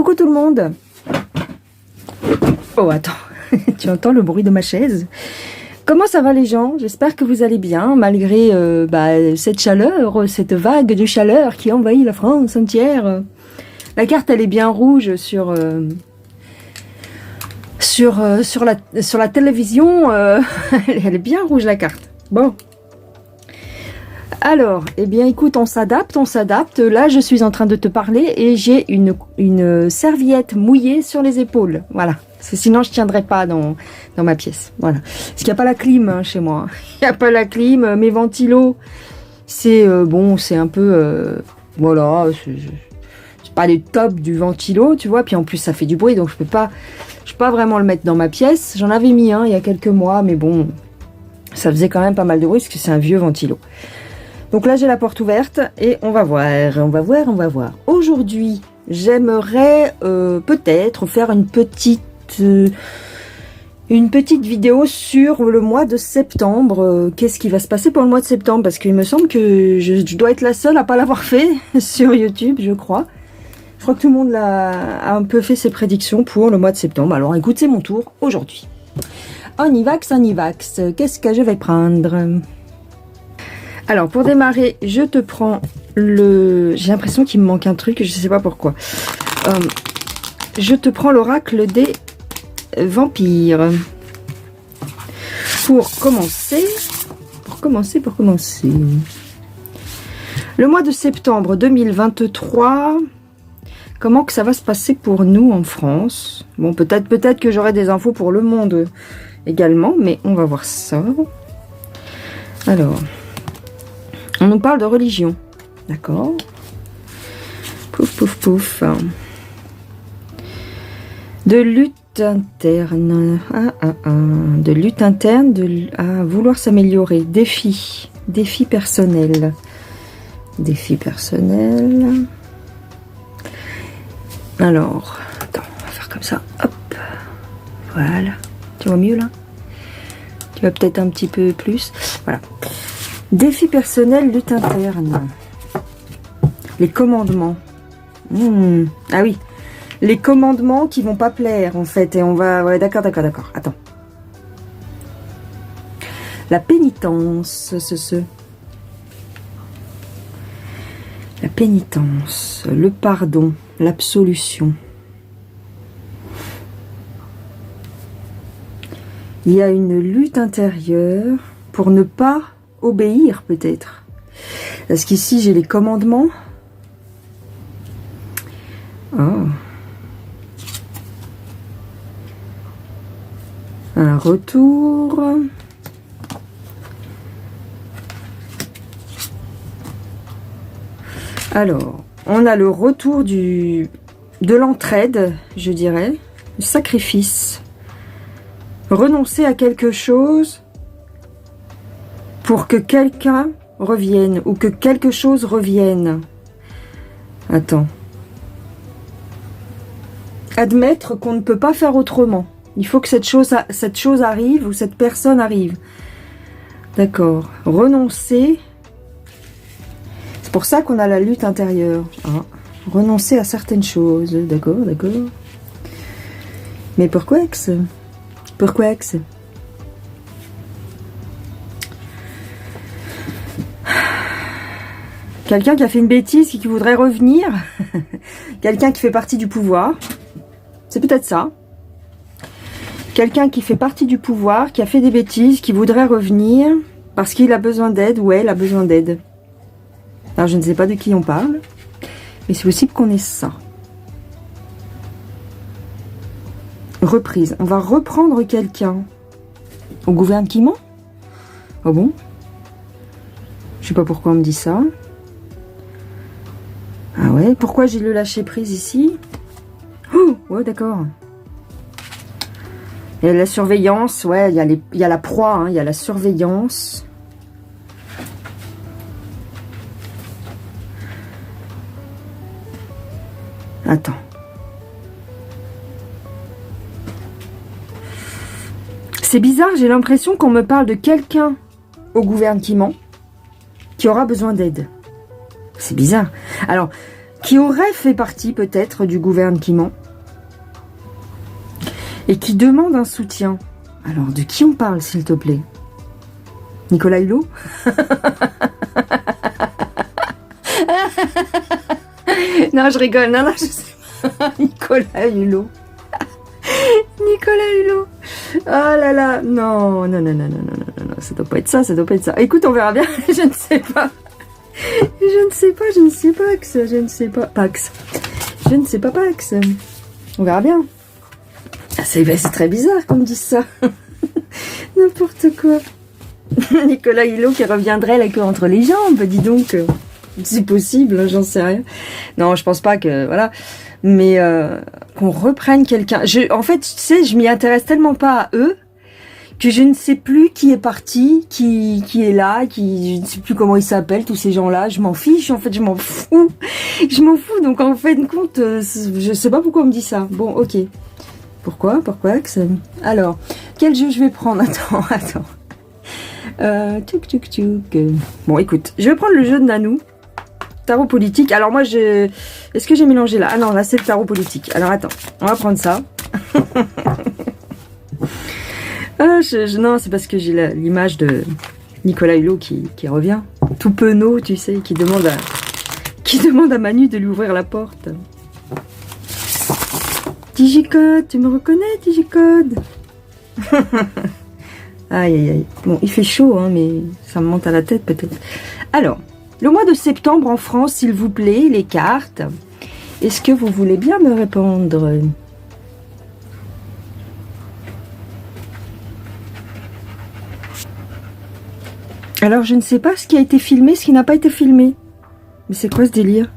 Coucou tout le monde. Oh attends, tu entends le bruit de ma chaise? Comment ça va les gens? J'espère que vous allez bien malgré cette chaleur, cette vague de chaleur qui envahit la France entière. La carte elle est bien rouge sur la télévision, elle est bien rouge la carte. Bon. Alors, eh bien écoute, on s'adapte. Là, je suis en train de te parler et j'ai une serviette mouillée sur les épaules. Voilà. Parce que sinon, je tiendrais pas dans ma pièce. Voilà. Parce qu'il n'y a pas la clim hein, chez moi. Il n'y a pas la clim. Mes ventilos, c'est bon, c'est un peu... voilà. C'est pas les tops du ventilo, tu vois. Puis en plus, ça fait du bruit, donc je peux pas vraiment le mettre dans ma pièce. J'en avais mis un il y a quelques mois, mais bon, ça faisait quand même pas mal de bruit parce que c'est un vieux ventilo. Donc là, j'ai la porte ouverte et on va voir. Aujourd'hui, j'aimerais peut-être faire une petite vidéo sur le mois de septembre. Qu'est-ce qui va se passer pour le mois de septembre? Parce qu'il me semble que je dois être la seule à pas l'avoir fait sur YouTube, je crois. Je crois que tout le monde a un peu fait ses prédictions pour le mois de septembre. Alors écoute, c'est mon tour aujourd'hui. On y vax. Qu'est-ce que je vais prendre? Alors, pour démarrer, je te prends le... J'ai l'impression qu'il me manque un truc, je ne sais pas pourquoi. Je te prends l'oracle des vampires. Pour commencer... Le mois de septembre 2023, comment que ça va se passer pour nous en France? Bon, peut-être que j'aurai des infos pour le monde également, mais on va voir ça. Alors... On nous parle de religion, d'accord? Pouf. De lutte interne, de lutte interne, à vouloir s'améliorer. Défi personnel. Alors, attends, on va faire comme ça, hop, voilà. Tu vois mieux là? Tu vois peut-être un petit peu plus, voilà. Défi personnel, lutte interne. Les commandements. Ah oui. Les commandements qui vont pas plaire, en fait. Et on va... Ouais, d'accord. Attends. La pénitence, La pénitence, le pardon, l'absolution. Il y a une lutte intérieure pour ne pas... obéir peut-être. Parce qu'ici j'ai les commandements. Oh. Un retour. Alors, on a le retour de l'entraide, je dirais. Du sacrifice. Renoncer à quelque chose pour que quelqu'un revienne ou que quelque chose revienne. Attends. Admettre qu'on ne peut pas faire autrement. Il faut que cette chose arrive ou cette personne arrive. D'accord. Renoncer. C'est pour ça qu'on a la lutte intérieure. Ah. Renoncer à certaines choses. D'accord. Mais pourquoi ex? Quelqu'un qui a fait une bêtise et qui voudrait revenir. Quelqu'un qui fait partie du pouvoir. C'est peut-être ça. Quelqu'un qui fait partie du pouvoir, qui a fait des bêtises, qui voudrait revenir parce qu'il a besoin d'aide ou elle a besoin d'aide. Alors je ne sais pas de qui on parle, mais c'est possible qu'on ait ça. Reprise. On va reprendre quelqu'un au gouvernement. Ah bon? Je sais pas pourquoi on me dit ça. Ah ouais, pourquoi j'ai le lâcher prise ici? Oh, ouais, d'accord. Il y a la surveillance, ouais, il y a la proie, hein, il y a la surveillance. Attends. C'est bizarre, j'ai l'impression qu'on me parle de quelqu'un au gouvernement qui aura besoin d'aide. C'est bizarre. Alors, qui aurait fait partie peut-être du gouvernement et qui demande un soutien. Alors, de qui on parle, s'il te plaît? Nicolas Hulot? Non, je rigole. Non, je sais pas. Nicolas Hulot. Nicolas Hulot. Oh là là. Non, non, non, non, non, non, non, non. Ça doit pas être ça, ça doit pas être ça. Écoute, on verra bien. Je ne sais pas. Je ne sais pas, je ne sais pas, Pax. Je ne sais pas. Pax. Je ne sais pas, Pax. On verra bien. Ah, c'est très bizarre qu'on me dise ça. N'importe quoi. Nicolas Hulot qui reviendrait la queue entre les jambes, dis donc. C'est possible, hein, j'en sais rien. Non, je pense pas que... Voilà. Mais qu'on reprenne quelqu'un... En fait, tu sais, je m'y intéresse tellement pas à eux que je ne sais plus qui est parti, qui est là, je ne sais plus comment ils s'appellent, tous ces gens-là. Je m'en fiche, en fait, je m'en fous. Je m'en fous, donc en fait, compte, je sais pas pourquoi on me dit ça. Bon, ok. Pourquoi Alors, quel jeu je vais prendre? Attends. Bon, écoute, je vais prendre le jeu de Nanou. Tarot politique. Alors moi, est-ce que j'ai mélangé là? Ah non, là c'est le tarot politique. Alors attends, on va prendre ça. Non, c'est parce que j'ai l'image de Nicolas Hulot qui revient. Tout penaud, tu sais, qui demande à Manu de lui ouvrir la porte. Digicode, tu me reconnais, Digicode? Aïe, aïe, aïe. Bon, il fait chaud, hein, mais ça me monte à la tête peut-être. Alors, le mois de septembre en France, s'il vous plaît, les cartes. Est-ce que vous voulez bien me répondre? Alors, je ne sais pas ce qui a été filmé, ce qui n'a pas été filmé. Mais c'est quoi ce délire?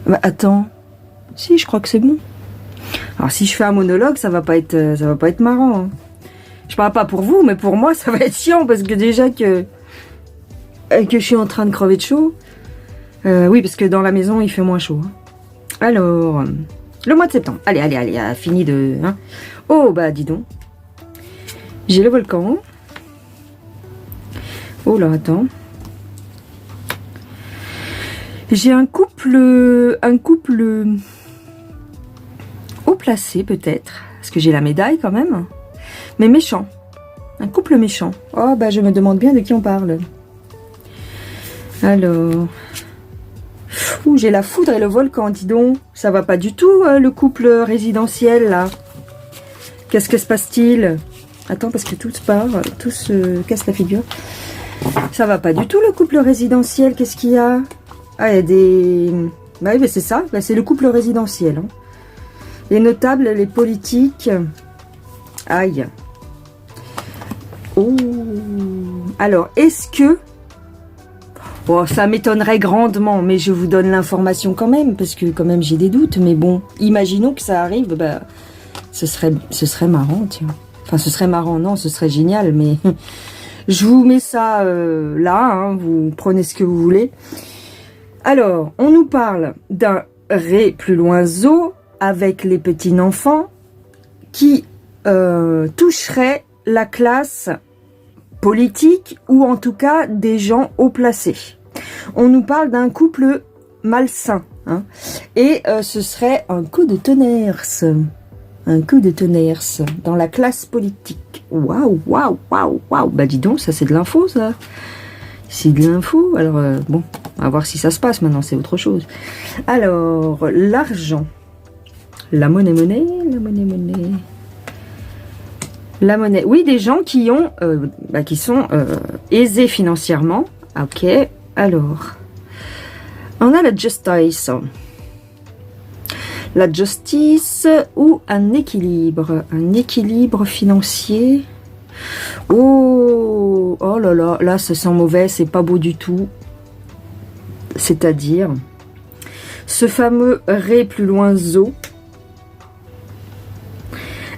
Bah, attends. Si, je crois que c'est bon. Alors, si je fais un monologue, ça va pas être marrant. Hein. Je parle pas pour vous, mais pour moi, ça va être chiant, parce que déjà que je suis en train de crever de chaud. Oui, parce que dans la maison, il fait moins chaud. Hein. Alors, le mois de septembre. Allez, fini de... Hein. Oh, bah, dis donc. J'ai le volcan. Oh là, attends. J'ai un couple haut placé, peut-être. Parce que j'ai la médaille, quand même. Mais méchant. Un couple méchant. Oh, bah, je me demande bien de qui on parle. Alors... Ouh, j'ai la foudre et le volcan, dis donc. Ça va pas du tout, le couple résidentiel, là. Qu'est-ce que se passe-t-il? Attends, parce que tout se part, tout se casse la figure. Ça va pas du tout, le couple résidentiel. Qu'est-ce qu'il y a? Ah, il y a des... Bah oui, mais c'est ça. Bah, c'est le couple résidentiel. Hein. Les notables, les politiques. Aïe. Oh. Alors, est-ce que... Bon, ça m'étonnerait grandement, mais je vous donne l'information quand même, parce que quand même j'ai des doutes. Mais bon, imaginons que ça arrive, bah, ce serait marrant, tiens. Enfin, ce serait marrant, non, ce serait génial, mais... Je vous mets ça là, hein, vous prenez ce que vous voulez. Alors, on nous parle d'un ré plus loin zo avec les petits enfants qui toucherait la classe politique ou en tout cas des gens haut placés. On nous parle d'un couple malsain. Hein, et ce serait un coup de tonnerre. Un coup de tonnerre dans la classe politique. Waouh. Bah dis donc, ça c'est de l'info, ça. C'est de l'info. Alors, bon, on va voir si ça se passe maintenant, c'est autre chose. Alors, l'argent. La monnaie. La monnaie. Oui, des gens qui sont aisés financièrement. Ok, alors. On a la justice. La justice ou un équilibre financier. Oh là, là, ça sent mauvais, c'est pas beau du tout. C'est-à-dire, ce fameux ré plus loin zo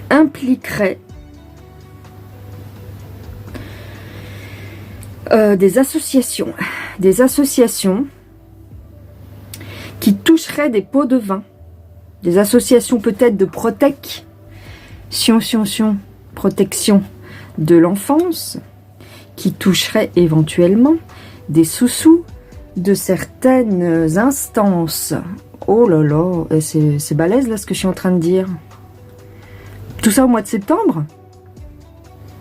impliquerait des associations qui toucheraient des pots de vin. Des associations peut-être de protection de l'enfance, qui toucheraient éventuellement des sous-sous de certaines instances. Oh là là, c'est balèze là ce que je suis en train de dire. Tout ça au mois de septembre?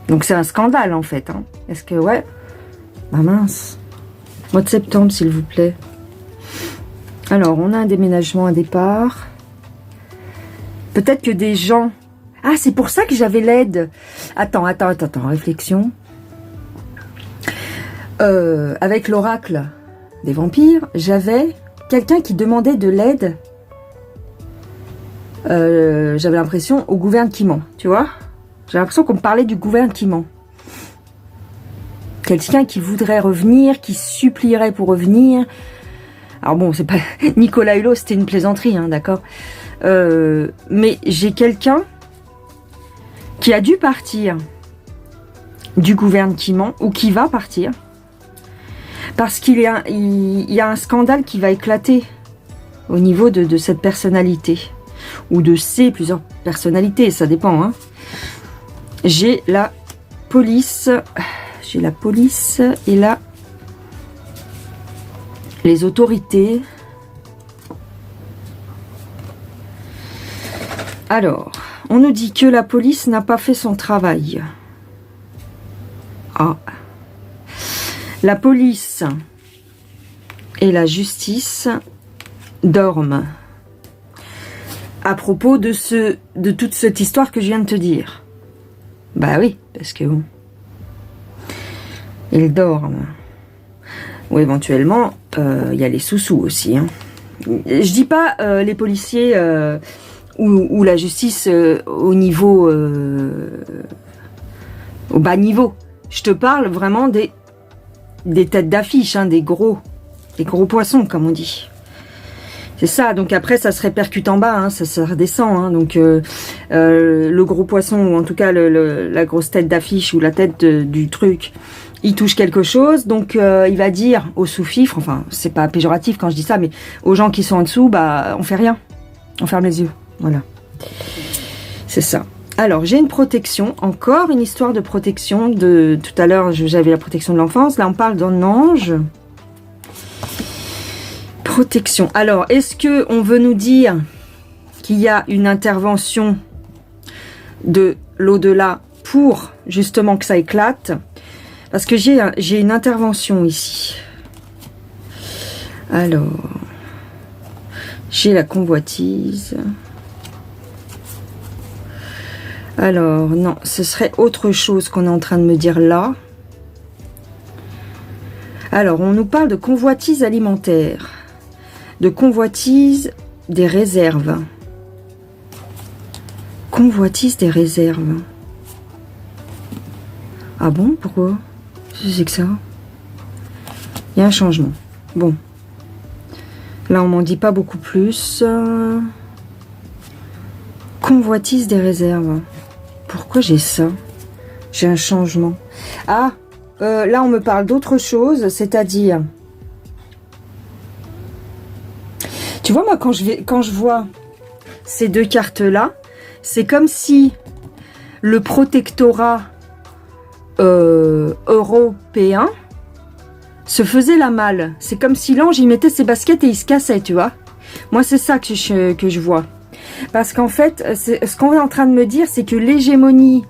Donc c'est un scandale en fait. Hein. Est-ce que, ouais. Bah mince. Mois de septembre s'il vous plaît. Alors, on a un déménagement, un départ. Peut-être que des gens... Ah, c'est pour ça que j'avais l'aide. Attends, réflexion. Avec l'oracle des vampires, j'avais quelqu'un qui demandait de l'aide. J'avais l'impression au gouvernement, tu vois. J'ai l'impression qu'on me parlait du gouvernement. Quelqu'un qui voudrait revenir, qui supplierait pour revenir. Alors bon, c'est pas... Nicolas Hulot, c'était une plaisanterie, hein, d'accord. Mais j'ai quelqu'un qui a dû partir du gouvernement, ou qui va partir, parce qu'il y a un scandale qui va éclater au niveau de cette personnalité, ou de ces plusieurs personnalités, ça dépend. Hein. J'ai la police et là, les autorités. Alors, on nous dit que la police n'a pas fait son travail. Ah. La police et la justice dorment. À propos de toute cette histoire que je viens de te dire. Bah oui, parce que bon. Ils dorment. Ou éventuellement, il y a les sous-sous aussi. Hein. Je dis pas les policiers ou la justice au niveau... au bas niveau. Je te parle vraiment des têtes d'affiche, hein, des gros poissons, comme on dit. C'est ça, donc après ça se répercute en bas, hein, ça redescend. Hein, donc le gros poisson, ou en tout cas la grosse tête d'affiche ou la tête du truc, il touche quelque chose, donc il va dire aux sous-fifres, enfin c'est pas péjoratif quand je dis ça, mais aux gens qui sont en dessous, bah on fait rien, on ferme les yeux, voilà. C'est ça. Alors j'ai une protection, encore une histoire de protection, de tout à l'heure j'avais la protection de l'enfance, là on parle d'un ange. Protection. Alors, est-ce que on veut nous dire qu'il y a une intervention de l'au-delà pour justement que ça éclate? Parce que j'ai une intervention ici. Alors, j'ai la convoitise. Alors, non, ce serait autre chose qu'on est en train de me dire là. Alors, on nous parle de convoitise alimentaire. De convoitise des réserves. Convoitise des réserves. Ah bon? Pourquoi? C'est que ça? Il y a un changement. Bon. Là, on m'en dit pas beaucoup plus. Convoitise des réserves. Pourquoi j'ai ça? J'ai un changement. Ah, là, on me parle d'autre chose, c'est-à-dire... Tu vois, moi, quand je vois ces deux cartes-là, c'est comme si le protectorat européen se faisait la malle. C'est comme si l'ange, il mettait ses baskets et il se cassait, tu vois. Moi, c'est ça que je vois. Parce qu'en fait, ce qu'on est en train de me dire, c'est que l'hégémonie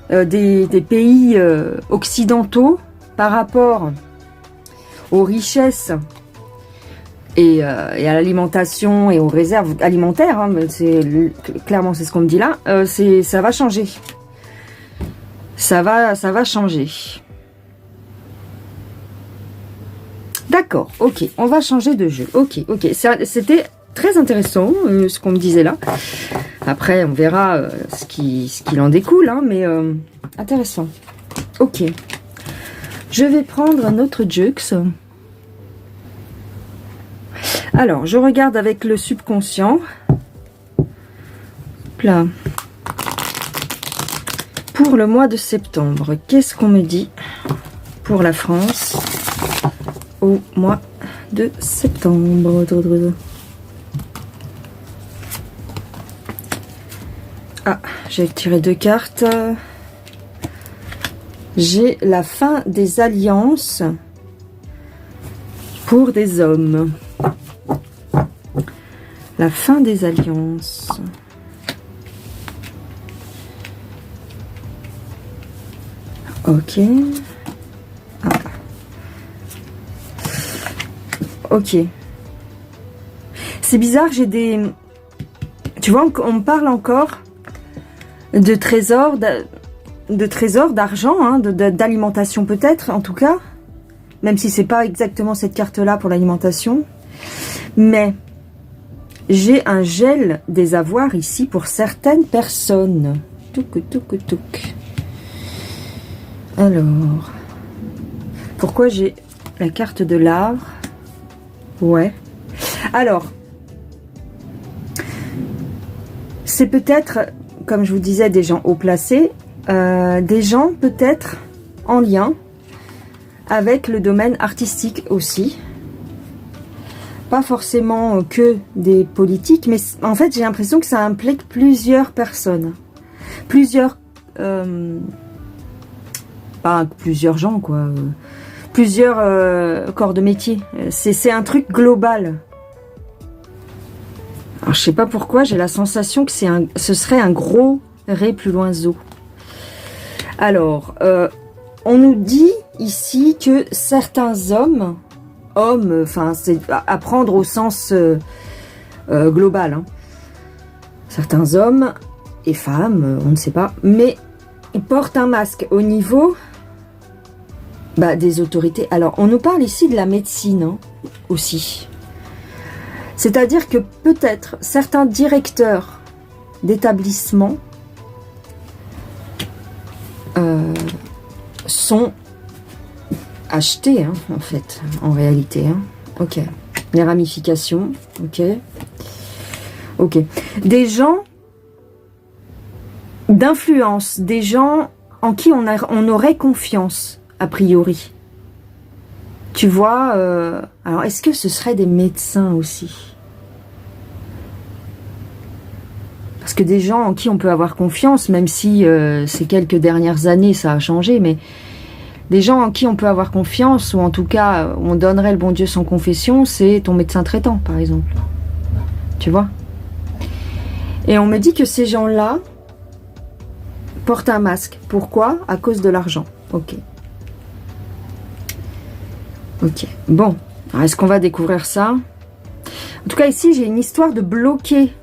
des pays occidentaux par rapport aux richesses et à l'alimentation et aux réserves alimentaires, hein, clairement c'est ce qu'on me dit là, ça va changer. Ça va changer. D'accord, ok, on va changer de jeu. Ok, c'était très intéressant ce qu'on me disait là. Après, on verra ce qu'il en découle, hein, mais intéressant. Ok, je vais prendre notre Jux. Alors, je regarde avec le subconscient. Là. Pour le mois de septembre, qu'est-ce qu'on me dit pour la France au mois de septembre? Ah, j'ai tiré deux cartes. J'ai la fin des alliances. Pour des hommes. La fin des alliances. Ok. Ah. Ok. C'est bizarre, j'ai des... Tu vois, on me parle encore de trésors, d'argent, hein, d'alimentation peut-être, en tout cas. Même si c'est pas exactement cette carte-là pour l'alimentation. Mais j'ai un gel des avoirs ici pour certaines personnes. Touk, touk, touk. Alors, pourquoi j'ai la carte de l'art? Ouais. Alors, c'est peut-être, comme je vous disais, des gens haut placés, des gens peut-être en lien avec le domaine artistique aussi. Pas forcément que des politiques, mais en fait j'ai l'impression que ça implique plusieurs personnes. Plusieurs... pas plusieurs gens quoi. Plusieurs corps de métier. C'est un truc global. Alors je sais pas pourquoi, j'ai la sensation que ce serait un gros ré plus loin zo. Alors, on nous dit ici que certains hommes, enfin c'est à prendre au sens global, hein. Certains hommes et femmes, on ne sait pas, mais ils portent un masque au niveau des autorités. Alors, on nous parle ici de la médecine hein, aussi. C'est-à-dire que peut-être certains directeurs d'établissements sont achetés, hein, en fait, en réalité. Hein. Ok. Les ramifications. Ok. Ok. Des gens d'influence, des gens en qui on aurait confiance, a priori. Tu vois, alors est-ce que ce serait des médecins aussi? Parce que des gens en qui on peut avoir confiance, même si ces quelques dernières années ça a changé, mais des gens en qui on peut avoir confiance, ou en tout cas on donnerait le bon Dieu sans confession, c'est ton médecin traitant par exemple. Tu vois? Et on me dit que ces gens-là portent un masque. Pourquoi? À cause de l'argent. Ok. Ok. Bon. Est-ce qu'on va découvrir ça? En tout cas, ici, j'ai une histoire de bloquer.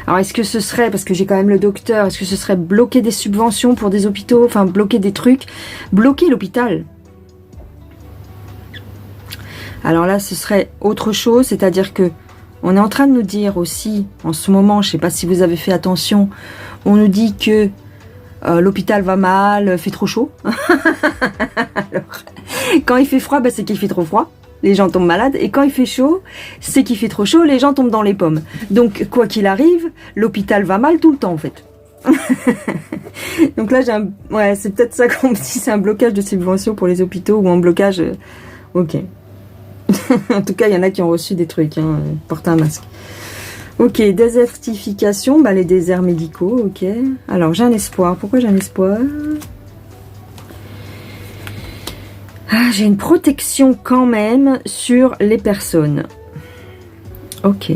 Alors, est-ce que ce serait, parce que j'ai quand même le docteur, est-ce que ce serait bloquer des subventions pour des hôpitaux, enfin, bloquer des trucs, bloquer l'hôpital? Alors là, ce serait autre chose, c'est-à-dire que on est en train de nous dire aussi, en ce moment, je ne sais pas si vous avez fait attention, on nous dit que l'hôpital va mal, fait trop chaud. Alors, quand il fait froid, c'est qu'il fait trop froid. Les gens tombent malades. Et quand il fait chaud, c'est qu'il fait trop chaud. Les gens tombent dans les pommes. Donc, quoi qu'il arrive, l'hôpital va mal tout le temps, en fait. Donc là, ouais, c'est peut-être ça qu'on me dit. C'est un blocage de subventions pour les hôpitaux ou un blocage... Ok. En tout cas, il y en a qui ont reçu des trucs. Hein, porter un masque. Ok, désertification, les déserts médicaux, ok. Alors, j'ai un espoir. Pourquoi j'ai un espoir? Ah, j'ai une protection quand même sur les personnes. Ok.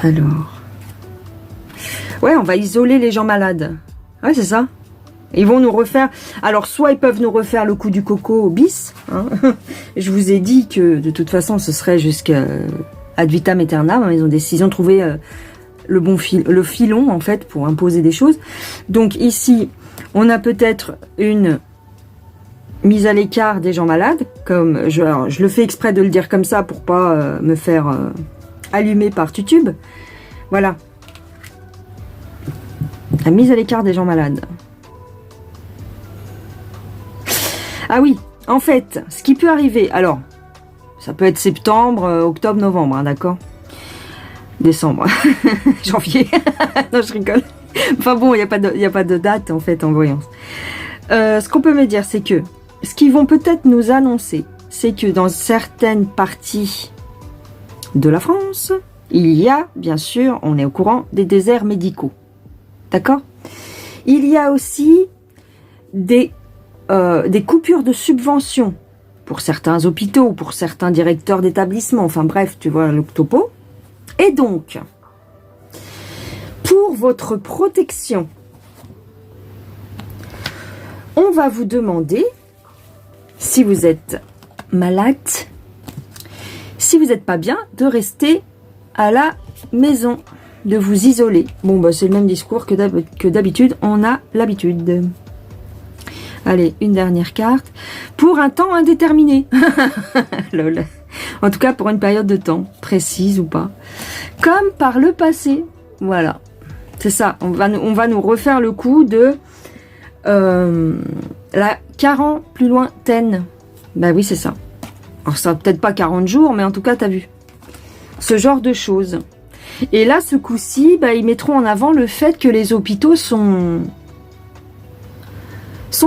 Alors. Ouais, on va isoler les gens malades. Ouais, c'est ça. Ils vont nous refaire... Alors, soit ils peuvent nous refaire le coup du coco bis. Hein. Je vous ai dit que, de toute façon, ce serait jusqu'à ad vitam aeternam. Hein. Ils ont trouvé le filon, en fait, pour imposer des choses. Donc, ici, on a peut-être une mise à l'écart des gens malades. Comme je le fais exprès de le dire comme ça pour pas me faire allumer par tutube. Voilà. La mise à l'écart des gens malades. Ah oui, en fait, ce qui peut arriver, alors, ça peut être septembre, octobre, novembre, hein, d'accord? Décembre, janvier, non je rigole. Enfin bon, il n'y a pas de date en fait en voyance. Ce qu'on peut me dire, c'est que, ce qu'ils vont peut-être nous annoncer, c'est que dans certaines parties de la France, il y a, bien sûr, on est au courant, des déserts médicaux. D'accord? Il y a aussi des coupures de subventions pour certains hôpitaux, pour certains directeurs d'établissements, enfin bref, tu vois le topo. Et donc, pour votre protection, on va vous demander, si vous êtes malade, si vous n'êtes pas bien, de rester à la maison, de vous isoler. Bon, bah c'est le même discours que d'habitude, on a l'habitude. Allez, une dernière carte. Pour un temps indéterminé. Lol. En tout cas, pour une période de temps, précise ou pas. Comme par le passé. Voilà. C'est ça. On va nous refaire le coup de la 40 plus lointaine. Bah oui, c'est ça. Alors, ça va peut-être pas 40 jours, mais en tout cas, t'as vu. Ce genre de choses. Et là, ce coup-ci, bah, ils mettront en avant le fait que les hôpitaux sont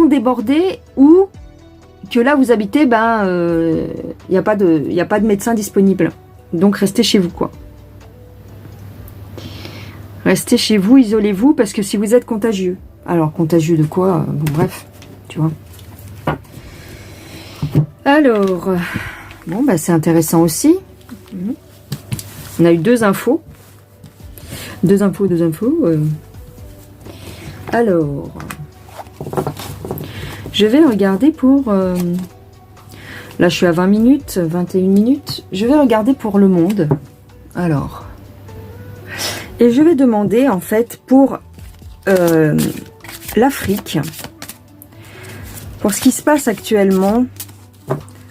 débordés ou que là vous habitez, ben il n'y a pas de médecin disponible. Donc restez chez vous, quoi. Restez chez vous, isolez-vous, parce que si vous êtes contagieux. Alors contagieux de quoi? Bon bref, tu vois. Alors, bon bah c'est intéressant aussi. On a eu deux infos. Deux infos. Alors, je vais regarder pour... là, je suis à 20 minutes, 21 minutes. Je vais regarder pour le monde. Alors. Et je vais demander, en fait, pour l'Afrique, pour ce qui se passe actuellement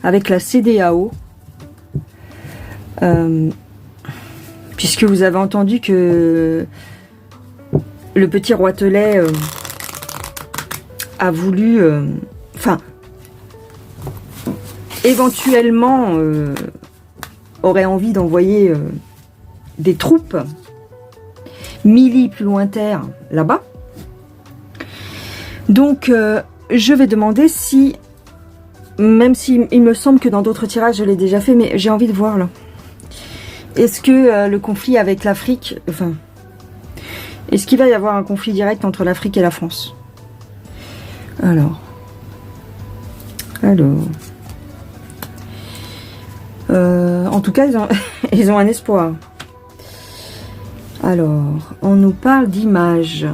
avec la CEDEAO, puisque vous avez entendu que le petit Roitelet a voulu, enfin, éventuellement aurait envie d'envoyer des troupes milli plus lointaires là-bas. Donc, je vais demander si, même si il me semble que dans d'autres tirages je l'ai déjà fait, mais j'ai envie de voir là. Est-ce que le conflit avec l'Afrique, enfin, est-ce qu'il va y avoir un conflit direct entre l'Afrique et la France? Alors, en tout cas, ils ont un espoir. Alors, on nous parle d'images.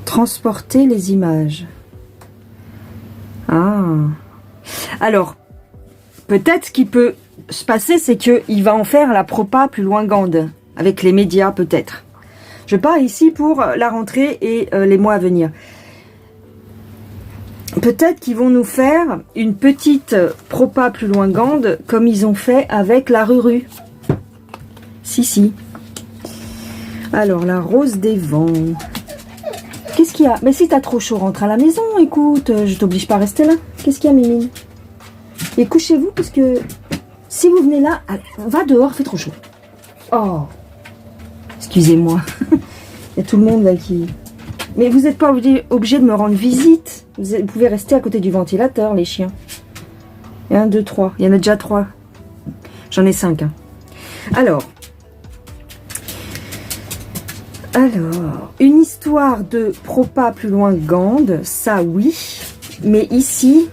Transporter les images. Ah. Alors, peut-être ce qui peut se passer, c'est qu'il va en faire la propa plus loin Gande. Avec les médias, peut-être. Je parle ici pour la rentrée et les mois à venir. Peut-être qu'ils vont nous faire une petite propa plus loin Gande, comme ils ont fait avec la Ruru. Si. Alors, la rose des vents. Qu'est-ce qu'il y a? Mais si t'as trop chaud, rentre à la maison, écoute. Je t'oblige pas à rester là. Qu'est-ce qu'il y a, Mimine? Et couchez-vous, parce que si vous venez là, allez, va dehors, fait trop chaud. Oh, excusez-moi. Il y a tout le monde là qui... Mais vous n'êtes pas obligé de me rendre visite. Vous pouvez rester à côté du ventilateur, les chiens. 1, 2, 3. Il y en a déjà 3. J'en ai 5. Hein. Alors, une histoire de propa plus loin Gande, ça oui. Mais ici...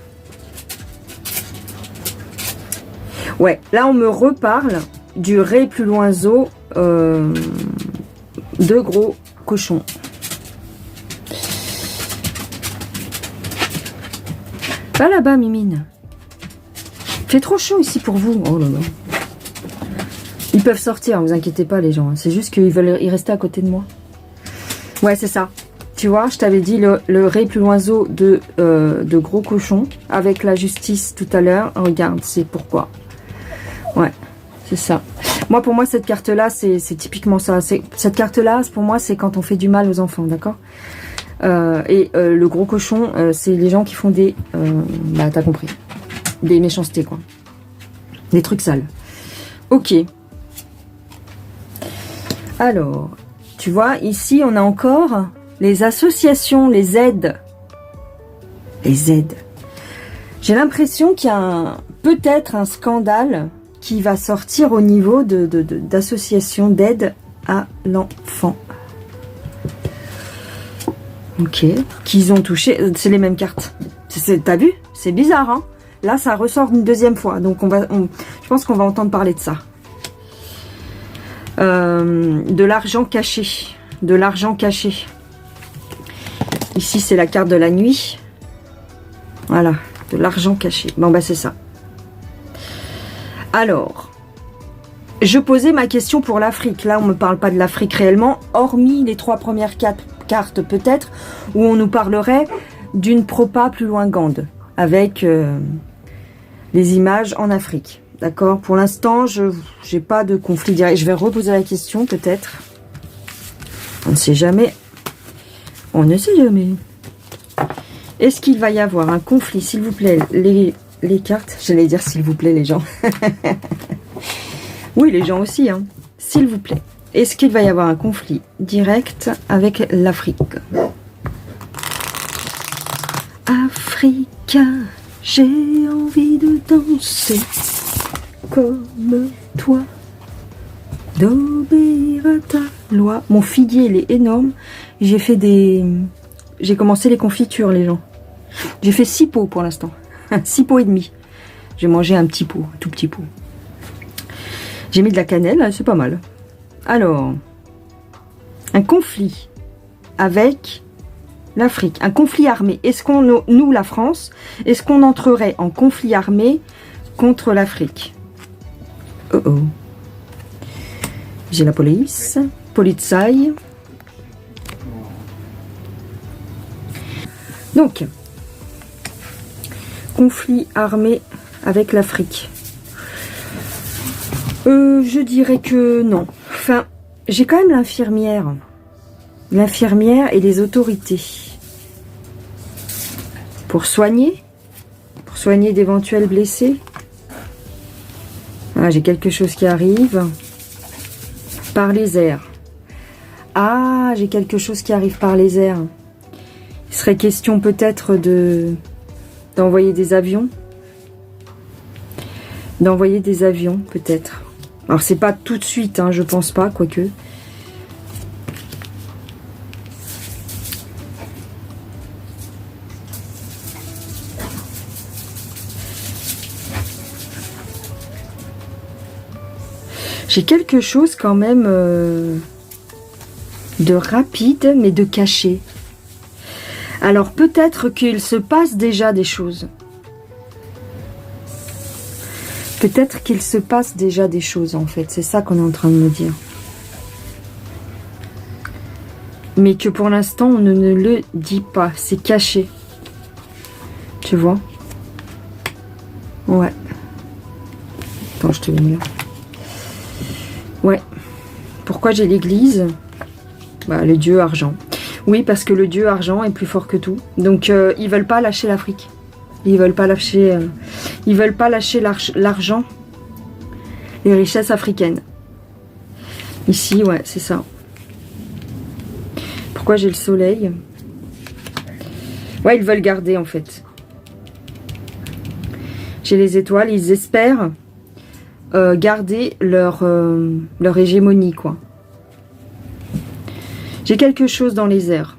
Ouais, là on me reparle du ré plus loin zoo de gros cochons. Va là-bas, Mimine. Fait trop chaud ici pour vous. Oh là là. Ils peuvent sortir, vous inquiétez pas les gens. C'est juste qu'ils veulent y rester à côté de moi. Ouais, c'est ça. Tu vois, je t'avais dit le ré plus loin zoo de gros cochons avec la justice tout à l'heure. Regarde, c'est pourquoi. Ouais, c'est ça. Moi, pour moi, cette carte-là, c'est typiquement ça. Cette carte-là, pour moi, c'est quand on fait du mal aux enfants, d'accord? Le gros cochon, c'est les gens qui font des... bah, t'as compris. Des méchancetés, quoi. Des trucs sales. Ok. Alors, tu vois, ici, on a encore les associations, les aides. Les aides. J'ai l'impression qu'il y a peut-être un scandale qui va sortir au niveau d'associations d'aide à l'enfant. Ok. Qu'ils ont touché. C'est les mêmes cartes. T'as vu? C'est bizarre, hein? Là, ça ressort une deuxième fois. Donc, je pense qu'on va entendre parler de ça. De l'argent caché. De l'argent caché. Ici, c'est la carte de la nuit. Voilà. De l'argent caché. Bon, bah, c'est ça. Alors, je posais ma question pour l'Afrique. Là, on ne me parle pas de l'Afrique réellement, hormis les 3 premières cartes peut-être, où on nous parlerait d'une propa plus loin Gande, avec les images en Afrique. D'accord? Pour l'instant, je n'ai pas de conflit direct. Je vais reposer la question peut-être. On ne sait jamais. On ne sait jamais. Est-ce qu'il va y avoir un conflit, s'il vous plaît, les cartes, j'allais dire s'il vous plaît les gens. Oui, les gens aussi, hein. S'il vous plaît. Est-ce qu'il va y avoir un conflit direct avec l'Afrique? Africa, j'ai envie de danser comme toi, d'obéir à ta loi. Mon figuier, il est énorme. J'ai commencé les confitures, les gens. J'ai fait 6 pots pour l'instant. 6 pots et demi. J'ai mangé un petit pot, un tout petit pot. J'ai mis de la cannelle, c'est pas mal. Alors, un conflit avec l'Afrique, un conflit armé. Est-ce qu'on, nous, la France, est-ce qu'on entrerait en conflit armé contre l'Afrique? Oh oh. J'ai la police, Polizei. Donc, conflit armé avec l'Afrique. Je dirais que non. Enfin, j'ai quand même l'infirmière. L'infirmière et les autorités. Pour soigner d'éventuels blessés. Ah, j'ai quelque chose qui arrive. Par les airs. Ah, j'ai quelque chose qui arrive par les airs. Il serait question peut-être d'envoyer des avions. D'envoyer des avions, peut-être. Alors, c'est pas tout de suite, hein, je pense pas, quoique. J'ai quelque chose quand même de rapide, mais de caché. Alors, peut-être qu'il se passe déjà des choses. Peut-être qu'il se passe déjà des choses, en fait. C'est ça qu'on est en train de me dire. Mais que pour l'instant, on ne le dit pas. C'est caché. Tu vois? Ouais. Attends, je te mets là. Ouais. Pourquoi j'ai l'église? Bah, le dieu argent. Oui, parce que le dieu argent est plus fort que tout. Donc, ils veulent pas lâcher l'Afrique. Ils veulent pas lâcher l'argent, les richesses africaines. Ici, ouais, c'est ça. Pourquoi j'ai le soleil? Ouais, ils veulent garder, en fait. J'ai les étoiles, ils espèrent garder leur hégémonie, quoi. J'ai quelque chose dans les airs.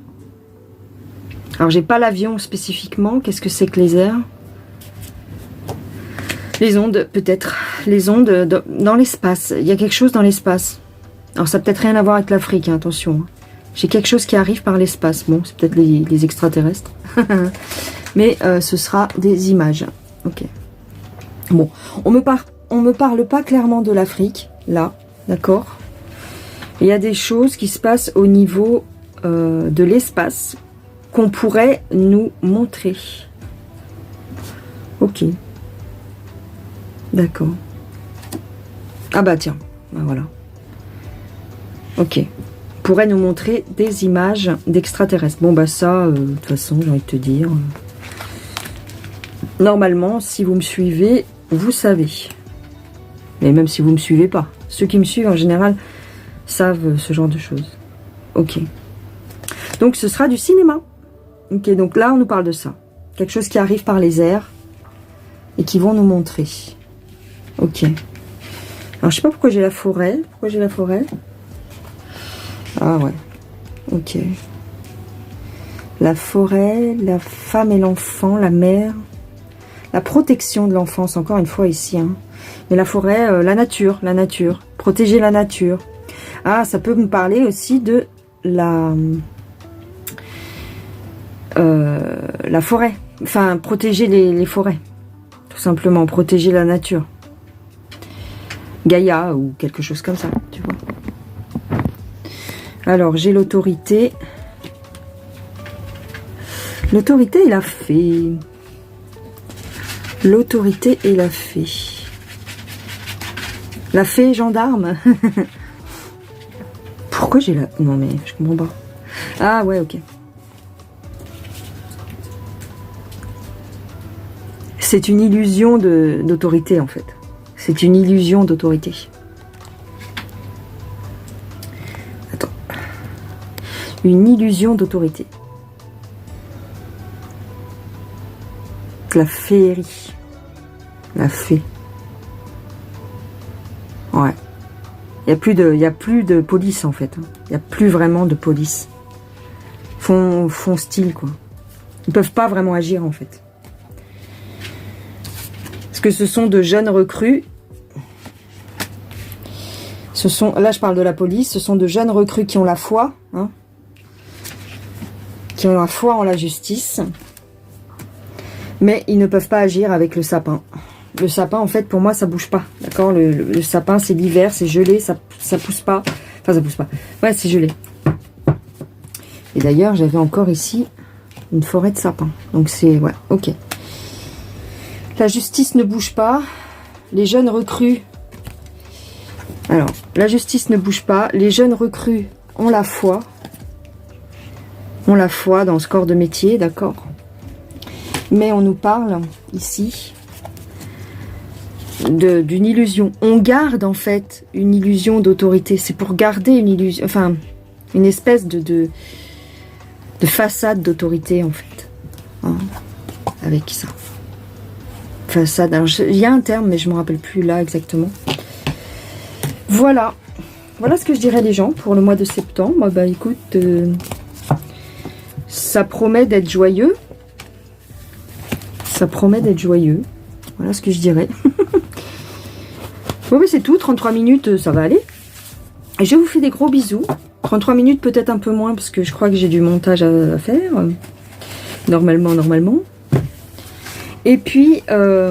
Alors, j'ai pas l'avion spécifiquement. Qu'est-ce que c'est que les airs? Les ondes, peut-être. Les ondes dans l'espace. Il y a quelque chose dans l'espace. Alors, ça n'a peut-être rien à voir avec l'Afrique, hein, attention. J'ai quelque chose qui arrive par l'espace. Bon, c'est peut-être les extraterrestres. Mais ce sera des images. Ok. Bon, on me parle pas clairement de l'Afrique, là. D'accord? Il y a des choses qui se passent au niveau de l'espace qu'on pourrait nous montrer. Ok. D'accord. Ah bah tiens, ben voilà. Ok. Pourrait nous montrer des images d'extraterrestres. Bon bah ça, de toute façon, j'ai envie de te dire. Normalement, si vous me suivez, vous savez. Mais même si vous ne me suivez pas. Ceux qui me suivent en général savent ce genre de choses. Ok. Donc ce sera du cinéma. Ok, donc là, on nous parle de ça. Quelque chose qui arrive par les airs et qui vont nous montrer. Ok. Alors, je sais pas pourquoi j'ai la forêt. Pourquoi j'ai la forêt? Ah ouais. Ok. La forêt, la femme et l'enfant, la mère. La protection de l'enfance, encore une fois ici. Hein. Mais la forêt, la nature, la nature. Protéger la nature. Ah, ça peut me parler aussi de la forêt. Enfin, protéger les forêts. Tout simplement, protéger la nature. Gaïa ou quelque chose comme ça, tu vois. Alors, j'ai l'autorité. L'autorité et la fée. L'autorité et la fée. La fée gendarme. Pourquoi j'ai la... Non mais, je comprends pas. Ah ouais, ok. C'est une illusion d'autorité en fait. C'est une illusion d'autorité. Attends. Une illusion d'autorité. La féerie. La fée. Ouais. Il n'y a plus de police en fait. Il n'y a plus vraiment de police. Font style quoi. Ils peuvent pas vraiment agir en fait. Parce que ce sont de jeunes recrues. Là je parle de la police. Ce sont de jeunes recrues qui ont la foi. Hein, qui ont la foi en la justice. Mais ils ne peuvent pas agir avec le sapin. Le sapin, en fait, pour moi, ça bouge pas. D'accord, le sapin, c'est l'hiver, c'est gelé, ça pousse pas. Enfin, ça pousse pas. Ouais, c'est gelé. Et d'ailleurs, j'avais encore ici une forêt de sapins. Donc c'est... Ouais, ok. La justice ne bouge pas. Les jeunes recrues... Alors, la justice ne bouge pas. Les jeunes recrues ont la foi. Ont la foi dans ce corps de métier, d'accord. Mais on nous parle ici d'une illusion. On garde en fait une illusion d'autorité. C'est pour garder une illusion, enfin une espèce de façade d'autorité en fait. Hein, avec ça. Façade. Alors il y a un terme mais je me rappelle plus là exactement. Voilà. Voilà ce que je dirais les gens pour le mois de septembre. Bah écoute, ça promet d'être joyeux. Ça promet d'être joyeux. Voilà ce que je dirais. Bon, mais c'est tout. 33 minutes, ça va aller. Et je vous fais des gros bisous. 33 minutes, peut-être un peu moins, parce que je crois que j'ai du montage à faire. Normalement. Et puis, bah,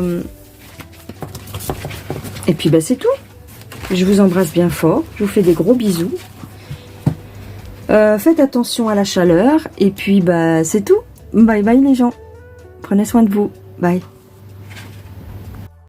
c'est tout. Je vous embrasse bien fort. Je vous fais des gros bisous. Faites attention à la chaleur. Et puis, bah, c'est tout. Bye bye les gens. Prenez soin de vous. Bye.